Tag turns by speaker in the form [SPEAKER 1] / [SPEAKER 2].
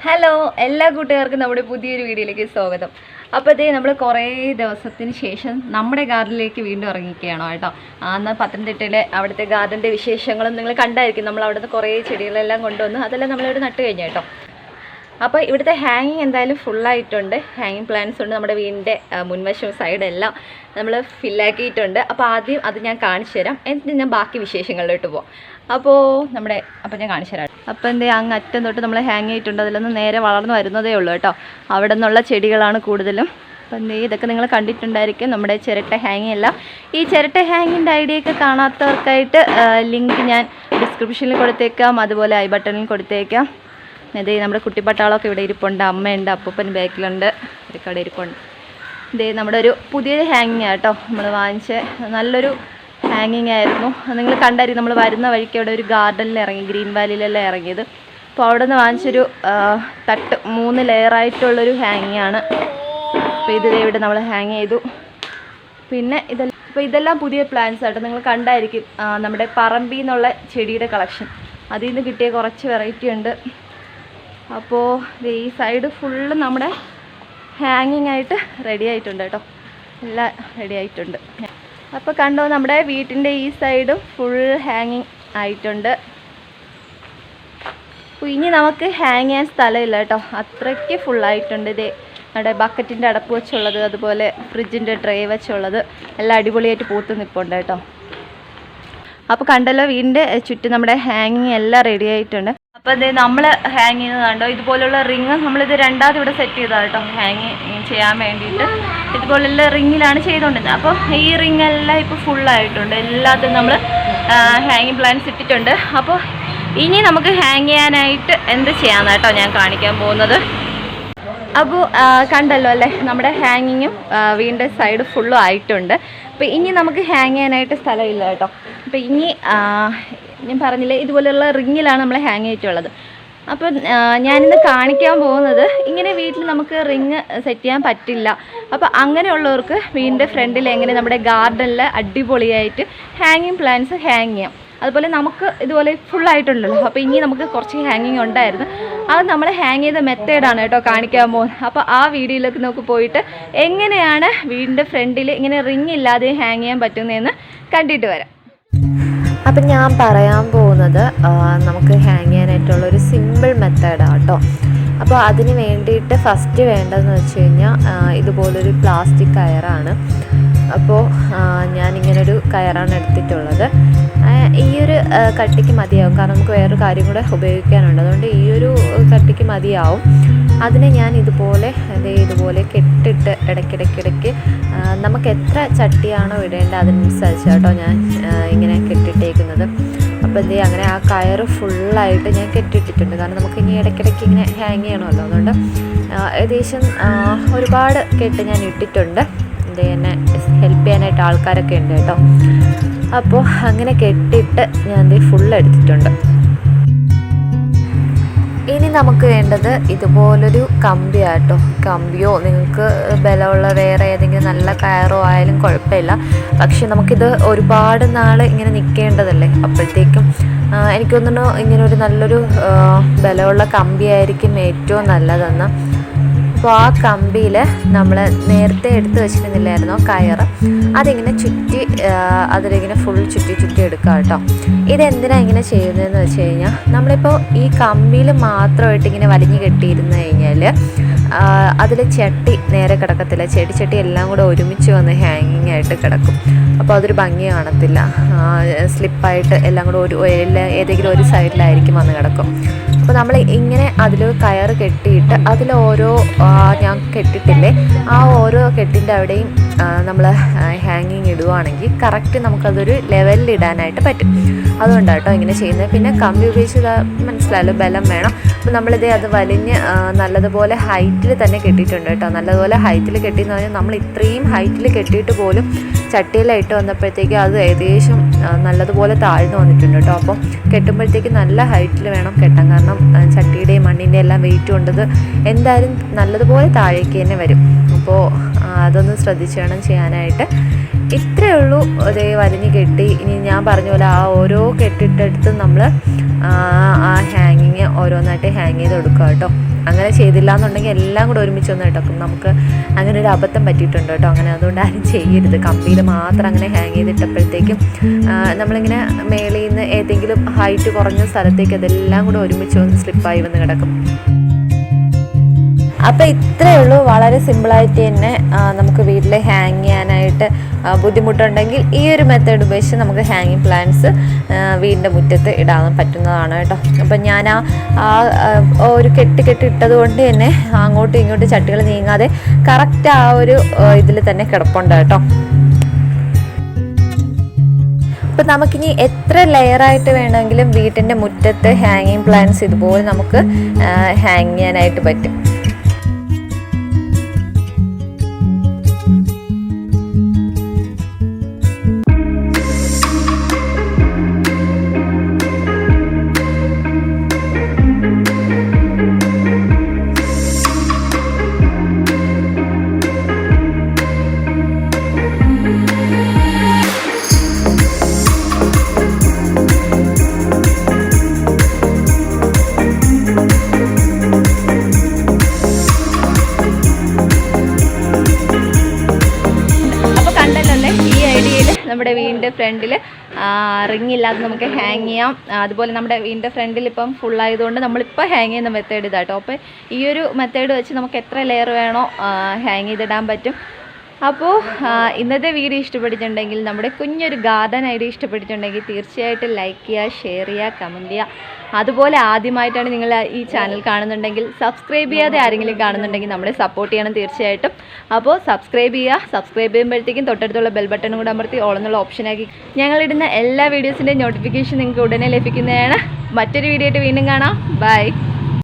[SPEAKER 1] Hello എല്ലാ കൂട്ടുകാർക്കും നമ്മുടെ പുതിയൊരു വീഡിയോയിലേക്ക് സ്വാഗതം. അപ്പോൾ ഇതേ നമ്മൾ കുറേ ദിവസത്തിന് ശേഷം നമ്മുടെ ഗാർഡനിലേക്ക് വീണ്ടും ഇറങ്ങിക്കുകയാണോ കേട്ടോ. അന്ന് പത്തനംതിട്ടയിലെ അവിടുത്തെ ഗാർഡൻ്റെ വിശേഷങ്ങളും നിങ്ങൾ കണ്ടായിരിക്കും. നമ്മൾ അവിടുന്ന് കുറേ ചെടികളെല്ലാം കൊണ്ടുവന്ന് അതെല്ലാം നമ്മളിവിടെ നട്ട് കഴിഞ്ഞു കേട്ടോ. അപ്പോൾ ഇവിടുത്തെ ഹാങ്ങിങ് എന്തായാലും ഫുള്ളായിട്ടുണ്ട്. ഹാങ്ങിങ് പ്ലാന്റ്സ് ഉണ്ട്. നമ്മുടെ വീടിൻ്റെ മുൻവശവും സൈഡെല്ലാം നമ്മൾ ഫില്ലാക്കിയിട്ടുണ്ട്. അപ്പോൾ ആദ്യം അത് ഞാൻ കാണിച്ചു തരാം, എന്നിട്ട് ഞാൻ ബാക്കി വിശേഷങ്ങളിലോട്ട് പോകാം. അപ്പോൾ ഞാൻ കാണിച്ചു തരാം. അപ്പോൾ അങ്ങ് അറ്റം തൊട്ട് നമ്മൾ ഹാങ് ചെയ്തിട്ടുണ്ട്. അതിലൊന്നും നേരെ വളർന്നു വരുന്നതേ ഉള്ളൂ കേട്ടോ. അവിടെ നിന്നുള്ള ചെടികളാണ് കൂടുതലും. അപ്പം ഇതൊക്കെ നിങ്ങൾ കണ്ടിട്ടുണ്ടായിരിക്കും, നമ്മുടെ ചിരട്ട ഹാങ്ങിങ് എല്ലാം. ഈ ചിരട്ട ഹാങ്ങിൻ്റെ ഐഡിയയൊക്കെ കാണാത്തവർക്കായിട്ട് ലിങ്ക് ഞാൻ ഡിസ്ക്രിപ്ഷനിൽ കൊടുത്തേക്കാം, അതുപോലെ ഐ ബട്ടണിൽ കൊടുത്തേക്കാം. ഇതേ നമ്മുടെ കുട്ടിപ്പട്ടാളമൊക്കെ ഇവിടെ ഇരിപ്പുണ്ട്. അമ്മയുണ്ട്, അപ്പൂപ്പൻ ബാക്കിലുണ്ട്, ഇതൊക്കെ അവിടെ ഇരിപ്പുണ്ട്. ഇതേ നമ്മുടെ ഒരു പുതിയൊരു ഹാങ്ങിങ് കേട്ടോ. നമ്മൾ വാങ്ങിച്ച നല്ലൊരു ഹാങ്ങിങ് ആയിരുന്നു. നിങ്ങൾ കണ്ടായിരിക്കും, നമ്മൾ വരുന്ന വഴിക്ക് അവിടെ ഒരു ഗാർഡനിൽ ഇറങ്ങി, ഗ്രീൻ വാലിയിലെല്ലാം ഇറങ്ങിയത്. അപ്പോൾ അവിടെ നിന്ന് വാങ്ങിച്ചൊരു തട്ട് 3 ലെയറായിട്ടുള്ളൊരു ഹാങ്ങിങ് ആണ്. അപ്പോൾ ഇത് ഇവിടെ നമ്മൾ ഹാങ് ചെയ്തു. പിന്നെ ഇതെല്ലാം പുതിയ പ്ലാന്റ്സ് ആട്ടോ. നിങ്ങൾ കണ്ടായിരിക്കും നമ്മുടെ പറമ്പിൽ നിന്നുള്ള ചെടിയുടെ കളക്ഷൻ. അതിൽ നിന്ന് കിട്ടിയ കുറച്ച് വെറൈറ്റി ഉണ്ട്. അപ്പോൾ ഈ സൈഡ് ഫുള്ള് നമ്മുടെ ഹാങ്ങിങ് ആയിട്ട് റെഡി ആയിട്ടുണ്ട് കേട്ടോ. എല്ലാം റെഡി ആയിട്ടുണ്ട്. അപ്പോൾ കണ്ടോ, നമ്മുടെ വീട്ടിൻ്റെ ഈ സൈഡും ഫുൾ ഹാങ്ങിങ് ആയിട്ടുണ്ട്. അപ്പോൾ ഇനി നമുക്ക് ഹാങ് ചെയ്യാൻ സ്ഥലമില്ല കേട്ടോ, അത്രയ്ക്ക് ഫുള്ളായിട്ടുണ്ട്. ഇതേ നമ്മുടെ ബക്കറ്റിൻ്റെ അടപ്പ് വെച്ചുള്ളത്, അതുപോലെ ഫ്രിഡ്ജിൻ്റെ ട്രേ വെച്ചുള്ളത് എല്ലാം അടിപൊളിയായിട്ട് പൂത്ത് നിൽപ്പുണ്ട് കേട്ടോ. അപ്പോൾ കണ്ടല്ലോ, വീടിൻ്റെ ചുറ്റും നമ്മുടെ ഹാങ്ങിങ് എല്ലാം റെഡി ആയിട്ടുണ്ട്. അപ്പോൾ ഇത് നമ്മൾ ഹാങ് ചെയ്യുന്നത് കണ്ടോ, ഇതുപോലുള്ള റിങ് നമ്മളിത് രണ്ടാമത് ഇവിടെ സെറ്റ് ചെയ്തതാണ് കേട്ടോ. ഹാങ് ചെയ്യാൻ വേണ്ടിയിട്ട് ഇതുപോലുള്ള റിങ്ങിലാണ് ചെയ്തുകൊണ്ടിരുന്നത്. അപ്പോൾ ഈ റിങ് എല്ലാം ഇപ്പോൾ ഫുള്ളായിട്ടുണ്ട്. എല്ലാത്തിനും നമ്മൾ ഹാങ്ങിങ് പ്ലാന്റ്സ് ഇട്ടിട്ടുണ്ട്. അപ്പോൾ ഇനി നമുക്ക് ഹാങ് ചെയ്യാനായിട്ട് എന്ത് ചെയ്യാമെന്ന് കേട്ടോ ഞാൻ കാണിക്കാൻ പോകുന്നത്. അപ്പോൾ കണ്ടല്ലോ അല്ലേ, നമ്മുടെ ഹാങ്ങിങ്ങും വീടിൻ്റെ സൈഡ് ഫുള്ളും ആയിട്ടുണ്ട്. അപ്പോൾ ഇനി നമുക്ക് ഹാങ് ചെയ്യാനായിട്ട് സ്ഥലമില്ല കേട്ടോ. അപ്പോൾ ഇനി ഞാൻ പറഞ്ഞില്ലേ, ഇതുപോലെയുള്ള റിങ്ങിലാണ് നമ്മൾ ഹാങ് ചെയ്തിട്ടുള്ളത്. അപ്പോൾ ഞാനിന്ന് കാണിക്കാൻ പോകുന്നത്, ഇങ്ങനെ വീട്ടിൽ നമുക്ക് റിങ് സെറ്റ് ചെയ്യാൻ പറ്റില്ല. അപ്പോൾ അങ്ങനെയുള്ളവർക്ക് വീടിൻ്റെ ഫ്രണ്ടിൽ എങ്ങനെ നമ്മുടെ ഗാർഡനിൽ അടിപൊളിയായിട്ട് ഹാങ്ങിങ് പ്ലാന്റ്സ് ഹാങ് ചെയ്യാം. അതുപോലെ നമുക്ക് ഇതുപോലെ ഫുള്ളായിട്ടുണ്ടല്ലോ. അപ്പോൾ ഇനി നമുക്ക് കുറച്ച് ഹാങ്ങിങ് ഉണ്ടായിരുന്നു, അത് നമ്മൾ ഹാങ് ചെയ്ത മെത്തേഡാണ് കേട്ടോ കാണിക്കാൻ പോകുന്നത്. അപ്പോൾ ആ വീഡിയോയിലേക്ക് നമുക്ക് പോയിട്ട് എങ്ങനെയാണ് വീടിൻ്റെ ഫ്രണ്ടിൽ ഇങ്ങനെ റിങ് ഇല്ലാതെ ഹാങ് ചെയ്യാൻ പറ്റുന്നതെന്ന് കണ്ടിട്ട് വരാം.
[SPEAKER 2] അപ്പം ഞാൻ പറയാൻ പോകുന്നത് നമുക്ക് ഹാങ് ചെയ്യാനായിട്ടുള്ളൊരു സിമ്പിൾ മെത്തേഡാണ് കേട്ടോ. അപ്പോൾ അതിന് വേണ്ടിയിട്ട് ഫസ്റ്റ് വേണ്ടതെന്ന് വെച്ച് കഴിഞ്ഞാൽ ഇതുപോലൊരു പ്ലാസ്റ്റിക് കയറാണ്. അപ്പോൾ ഞാനിങ്ങനൊരു കയറാണ് എടുത്തിട്ടുള്ളത്. ഈ ഒരു കട്ടിക്ക് മതിയാവും, കാരണം നമുക്ക് വേറൊരു കാര്യം കൂടെ ഉപയോഗിക്കാനുണ്ട്. അതുകൊണ്ട് ഈ ഒരു കട്ടിക്ക് മതിയാവും. അതിനെ ഞാൻ ഇതുപോലെ കെട്ടിട്ട് ഇടയ്ക്കിടയ്ക്ക് നമുക്ക് എത്ര ചട്ടിയാണോ ഇടേണ്ടത് അതിനനുസരിച്ച് കേട്ടോ ഞാൻ ഇങ്ങനെ കെട്ടിട്ടേക്കുന്നത്. അപ്പോൾ അങ്ങനെ ആ കയറ് ഫുള്ളായിട്ട് ഞാൻ കെട്ടിയിട്ടിട്ടുണ്ട്. കാരണം നമുക്ക് ഇനി ഇടയ്ക്കിടയ്ക്ക് ഇങ്ങനെ ഹാങ് ചെയ്യണമല്ലോ. അതുകൊണ്ട് ഏകദേശം ഒരുപാട് കെട്ട് ഞാൻ ഇട്ടിട്ടുണ്ട്. എന്നെ ഹെൽപ്പ് ചെയ്യാനായിട്ട് ആൾക്കാരൊക്കെ ഉണ്ട് കേട്ടോ. അപ്പോൾ അങ്ങനെ കെട്ടിയിട്ട് ഞാൻ ഫുള്ള് എടുത്തിട്ടുണ്ട്. ഇനി നമുക്ക് വേണ്ടത് ഇതുപോലൊരു കമ്പിയാട്ടോ. കമ്പിയോ നിങ്ങൾക്ക് ബലമുള്ള വേറെ ഏതെങ്കിലും നല്ല കയറോ ആയാലും കുഴപ്പമില്ല. പക്ഷെ നമുക്കിത് ഒരുപാട് നാൾ ഇങ്ങനെ നിൽക്കേണ്ടതല്ലേ. അപ്പോഴത്തേക്കും എനിക്ക് തോന്നുന്നു ഇങ്ങനെ ഒരു നല്ലൊരു ബലമുള്ള കമ്പിയായിരിക്കും ഏറ്റവും നല്ലതെന്ന്. അപ്പോൾ ആ കമ്പിയിൽ നമ്മൾ നേരത്തെ എടുത്ത് വെച്ചിരുന്നില്ലായിരുന്നോ കയറ്, അതിങ്ങനെ അതിലിങ്ങനെ ഫുൾ ചുറ്റി എടുക്കുക കേട്ടോ. ഇതെന്തിനാണ് ഇങ്ങനെ ചെയ്യുന്നതെന്ന് വെച്ച് കഴിഞ്ഞാൽ, നമ്മളിപ്പോൾ ഈ കമ്പിയിൽ മാത്രമായിട്ട് ഇങ്ങനെ വലിഞ്ഞ് കെട്ടിയിരുന്നു കഴിഞ്ഞാൽ അതിൽ ചട്ടി നേരെ കിടക്കത്തില്ല. ചെടി എല്ലാം കൂടെ ഒരുമിച്ച് വന്ന് ഹാങ്ങിങ് ആയിട്ട് കിടക്കും. അപ്പോൾ അതൊരു ഭംഗി കാണത്തില്ല. സ്ലിപ്പായിട്ട് എല്ലാം കൂടെ ഏതെങ്കിലും ഒരു സൈഡിലായിരിക്കും വന്ന് കിടക്കും. അപ്പോൾ നമ്മൾ ഇങ്ങനെ അതിൽ കയറ് കെട്ടിയിട്ട് അതിലോരോ ഞാൻ കെട്ടിട്ടില്ലേ, ആ ഓരോ കെട്ടിൻ്റെ അവിടെയും നമ്മൾ ഹാങ്ങിങ് ഇടുവാണെങ്കിൽ കറക്റ്റ് നമുക്കതൊരു ലെവലിൽ ഇടാനായിട്ട് പറ്റും. അതുകൊണ്ടാണ് കേട്ടോ ഇങ്ങനെ ചെയ്യുന്നത്. പിന്നെ കമ്പി ഉപയോഗിച്ച് മനസ്സിലായല്ലോ, ബലം വേണം. അപ്പോൾ അത് വലിഞ്ഞ് നല്ലതുപോലെ ഹൈറ്റിൽ തന്നെ കെട്ടിയിട്ടുണ്ട് കേട്ടോ. നല്ലതുപോലെ ഹൈറ്റിൽ കെട്ടിയെന്ന് പറഞ്ഞാൽ നമ്മൾ ഇത്രയും ഹൈറ്റിൽ കെട്ടിയിട്ട് പോലും ചട്ടിയിലായിട്ട് വന്നപ്പോഴത്തേക്ക് അത് ഏകദേശം നല്ലതുപോലെ താഴ്ന്നു വന്നിട്ടുണ്ട് കേട്ടോ. അപ്പോൾ കെട്ടുമ്പോഴത്തേക്ക് നല്ല ഹൈറ്റിൽ വേണം കെട്ടാൻ. കാരണം ചട്ടിയുടെയും മണ്ണിൻ്റെ എല്ലാം വെയിറ്റ് കൊണ്ടത് എന്തായാലും നല്ലതുപോലെ താഴേക്ക് തന്നെ വരും. അപ്പോൾ അതൊന്ന് ശ്രദ്ധിച്ച് വേണം ചെയ്യാനായിട്ട്. ഇത്രയേ ഉള്ളൂ. അതേ വലിഞ്ഞ് കെട്ടി. ഇനി ഞാൻ പറഞ്ഞ പോലെ ആ ഓരോ കെട്ടിട്ടെടുത്ത് നമ്മൾ ആ ഹാങ്ങിങ് ഓരോന്നായിട്ട് ഹാങ് ചെയ്ത് കൊടുക്കുക കേട്ടോ. അങ്ങനെ ചെയ്തില്ല എന്നുണ്ടെങ്കിൽ എല്ലാം കൂടെ ഒരുമിച്ചൊന്നും ഇട്ടക്കും. നമുക്ക് അങ്ങനെ ഒരു അബദ്ധം പറ്റിയിട്ടുണ്ട് കേട്ടോ. അങ്ങനെ അതുകൊണ്ട് ആരും ചെയ്യരുത്. കമ്പിയിൽ മാത്രം അങ്ങനെ ഹാങ് ചെയ്തിട്ടപ്പോഴത്തേക്കും നമ്മളിങ്ങനെ മേളിൽ നിന്ന് ഏതെങ്കിലും ഹൈറ്റ് കുറഞ്ഞ സ്ഥലത്തേക്ക് അതെല്ലാം കൂടെ ഒരുമിച്ചൊന്ന് സ്ലിപ്പായി വന്ന് കിടക്കും. അപ്പോൾ ഇത്രയേ ഉള്ളൂ. വളരെ സിമ്പിളായിട്ട് തന്നെ നമുക്ക് വീട്ടിൽ ഹാങ് ചെയ്യാനായിട്ട് ബുദ്ധിമുട്ടുണ്ടെങ്കിൽ ഈ ഒരു മെത്തേഡ് ഉപയോഗിച്ച് നമുക്ക് ഹാങ്ങിങ് പ്ലാന്റ്സ് വീടിൻ്റെ മുറ്റത്ത് ഇടാൻ പറ്റുന്നതാണ് കേട്ടോ. അപ്പം ഞാൻ ആ ഒരു കെട്ടിട്ടത് കൊണ്ട് തന്നെ അങ്ങോട്ടും ഇങ്ങോട്ടും ചട്ടികൾ നീങ്ങാതെ കറക്റ്റ് ആ ഒരു ഇതിൽ തന്നെ കിടപ്പുണ്ട് കേട്ടോ. അപ്പം നമുക്കിനി എത്ര ലെയറായിട്ട് വേണമെങ്കിലും വീട്ടിൻ്റെ മുറ്റത്ത് ഹാങ്ങിങ് പ്ലാന്റ്സ് ഇതുപോലെ നമുക്ക് ഹാങ് ചെയ്യാനായിട്ട് പറ്റും. നമ്മുടെ വീടിൻ്റെ ഫ്രണ്ടിൽ റിങ്ങില്ലാതെ നമുക്ക് ഹാങ് ചെയ്യാം. അതുപോലെ നമ്മുടെ വീടിൻ്റെ ഫ്രണ്ടിൽ ഇപ്പം ഫുള്ളായതുകൊണ്ട് നമ്മളിപ്പോൾ ഹാങ് ചെയ്യുന്ന മെത്തേഡ് ഇതാട്ടോ. അപ്പോൾ ഈ ഒരു മെത്തേഡ് വെച്ച് നമുക്ക് എത്ര ലെയർ വേണോ ഹാങ് ചെയ്തിടാൻ പറ്റും. അപ്പോൾ ഇന്നത്തെ വീഡിയോ ഇഷ്ടപ്പെട്ടിട്ടുണ്ടെങ്കിൽ, നമ്മുടെ കുഞ്ഞൊരു ഗാർഡൻ ഐഡിയ ഇഷ്ടപ്പെട്ടിട്ടുണ്ടെങ്കിൽ തീർച്ചയായിട്ടും ലൈക്ക് ചെയ്യുക, ഷെയർ ചെയ്യുക, കമൻറ്റ് ചെയ്യുക. അതുപോലെ ആദ്യമായിട്ടാണ് നിങ്ങൾ ഈ ചാനൽ കാണുന്നുണ്ടെങ്കിൽ, സബ്സ്ക്രൈബ് ചെയ്യാതെ ആരെങ്കിലും കാണുന്നുണ്ടെങ്കിൽ നമ്മളെ സപ്പോർട്ട് ചെയ്യണം തീർച്ചയായിട്ടും. അപ്പോൾ സബ്സ്ക്രൈബ് ചെയ്യുക. സബ്സ്ക്രൈബ് ചെയ്യുമ്പോഴത്തേക്കും തൊട്ടടുത്തുള്ള ബെൽ ബട്ടണും കൂടെ അമർത്തി ഓൾ എന്നുള്ള ഓപ്ഷനാക്കി ഞങ്ങളിടുന്ന എല്ലാ വീഡിയോസിൻ്റെയും നോട്ടിഫിക്കേഷൻ നിങ്ങൾക്ക് ഉടനെ ലഭിക്കുന്നതാണ്. മറ്റൊരു വീഡിയോ ആയിട്ട് വീണ്ടും കാണാം. ബൈ.